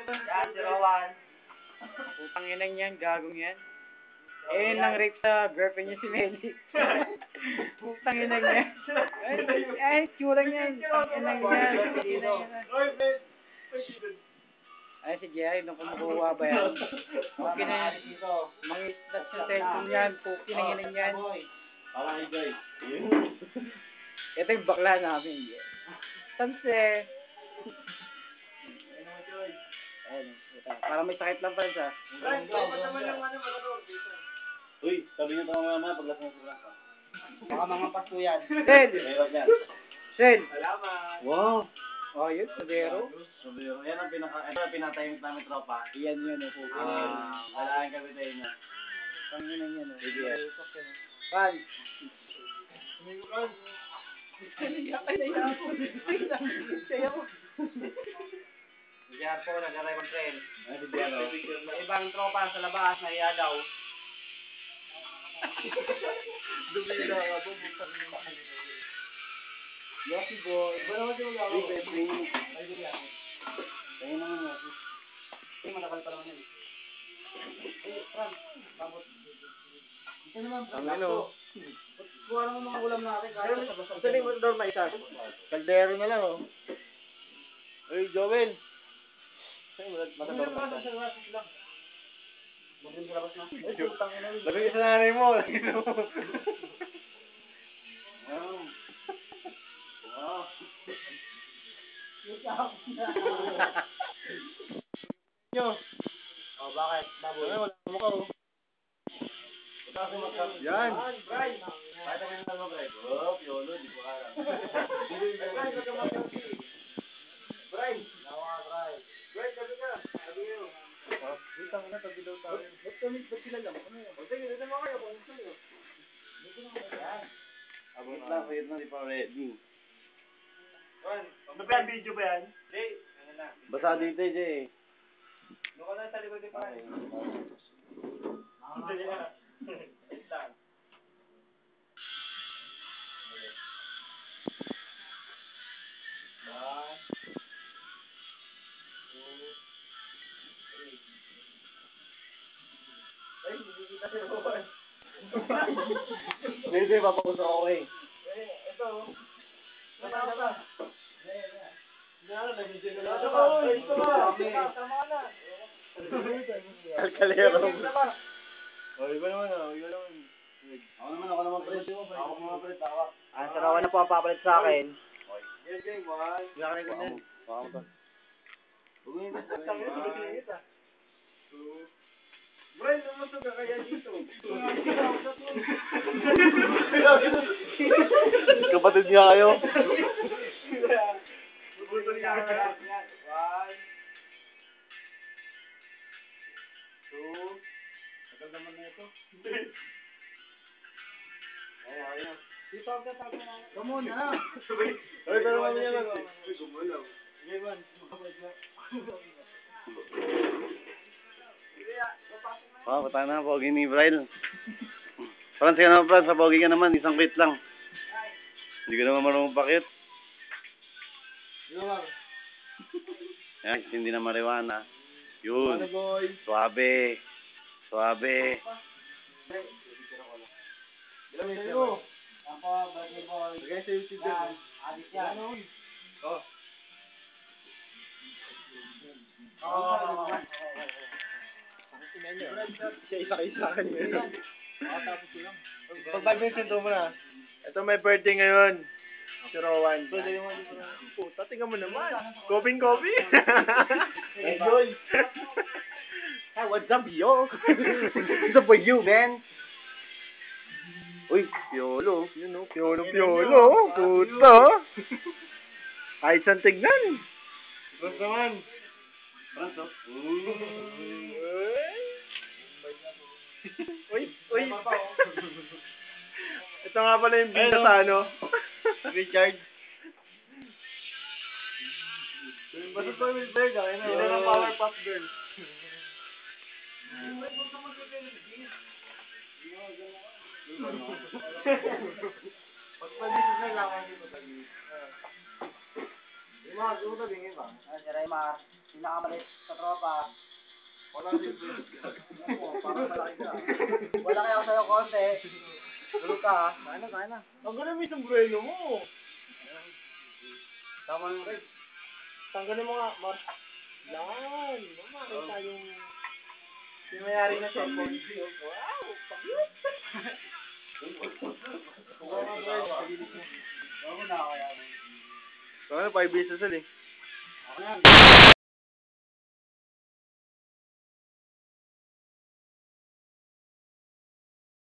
Yan, 01. Putang ina niyan, gagong yan. Eh, nang rape sa girlfriend niya si Melly. Putang ina niya. Ay, tsura niya. Putang ina niya. Ay, si Jerry, nung kumukuha ba yan? Okay na yan. Mangislat sa cellphone yan. Pukin na yan yan. Parang enjoy. Ito yung bakla namin. Sanse. Ayun, para may sakit lang pa siya. Uy, sabi niyo ito mamaya paglasang sa lasa. Baka mga pasto yan. Sel! Meron yan. Sel! Salamat. Wow! Oh, yun, sabero. Sabero. Yan ang pinatahimik namin tropa. Iyan yun, eh. Malaking kami tayo niya. Panginan yan, eh. Sige. Pan! Diyan po, nag-aray ng trail. Ay, si Diano. May ibang tropa sa labas, nahiya daw. Dumila ka po. Yosi boy. Iba naman yung laro. Uy, best friend. Ay, di yan. Kaya naman Yosi. Ay, malakal pa naman yan. Ay, Frank, tapos. Ito naman, Frank. Ang ano? Kuha naman mga ulam natin. Kaya sa basang. Sali mo doon may isa. Kaldero na lang, oh. Uy, Joel. Ay, matador na Sa labas lang. Magandang sa labas na. Ay, putang ina. Labing sa nanay mo. Wow. Wow. Yo. Oh, bakit? Baboy. Wala mo ka, oh. Yan. Brian. Bakit ang ganyan mo, Brian? Oh, piolo, di ko alam. Brian. Nawa, Brian. Brian, sabi ka. Sabi ka. Wait, ang ina, tabi daw tayo. Ba't sila lang? Ano yun? O, sige, dito mo kayo. Kung gusto nyo. Wait lang, di pa ready. Ano ba yan? Video ba yan? Jay, basa dito, Jay. Doon ka na sa likod ni Brian. Wait lang. One, two, three. Ay, hindi kita si Rowan. Hindi, papakusok ako eh. Ito. Tama na. Nag-video Ito ba? Tama na. Kalkalero. Oh, iba naman ah, iba naman. Ako naman, pre. Ako mga pre, tawak. Ang sarawan na po ang papalit sa akin. Yes, game, one. Nakarin ko din. Baka mo to. Huwag mo yung basta. Two. Brian, lumusog ka kaya dito. Kapatid niya kayo. Bubutol niya ako. One. Two. Tagal naman na ito. Ayun. Come on na. Ay, pero naman niya lang. Uy, gumulaw. Sige, man. Patay na, pogi ni Brian. Parang siya naman, Brad, sa pogi ka naman, isang quit lang. Hindi ka naman marunong pakit. Yan, hindi na marijuana. Yun. Suabe. Suabe. Ako, birthday boy. Bigay sa YouTube din. Adik yan. Oh. Siya isa-isa ka niya. Pag-badminton mo na. Ito may birthday ngayon. Si Rowan. Puta, tingnan mo naman. Koping. Enjoy. Hey, what's up, yo? What's up for you, man? Uy, piolo. Yun o, piolo. Puta. Ay, isang tignan. Frans naman. Frans, oh. Uy. Ito nga pala yung binta sa ano. Richard. Basta to yung bird, ah. Yun na ng Powerpuff Girls. Pagpalisin na lang, hindi mo tayo. Yung mga gusto, bingin ba? Si Raymar. Pinakamalit sa tropa. Wala rin bro. Parang malaki ka. Wala kaya ako sa'yo konti. Tulog ka ha. Kaya na. Tanggalin mo yung sombrero mo. Tama yung red. Tanggalin mo nga, Mar. Yan. Makita yung mayari na cellphone. Wow, pa-cute. Kung ano bro, pagilid mo. Oo na kaya. Kaya 5 beses eh. Ako na yan.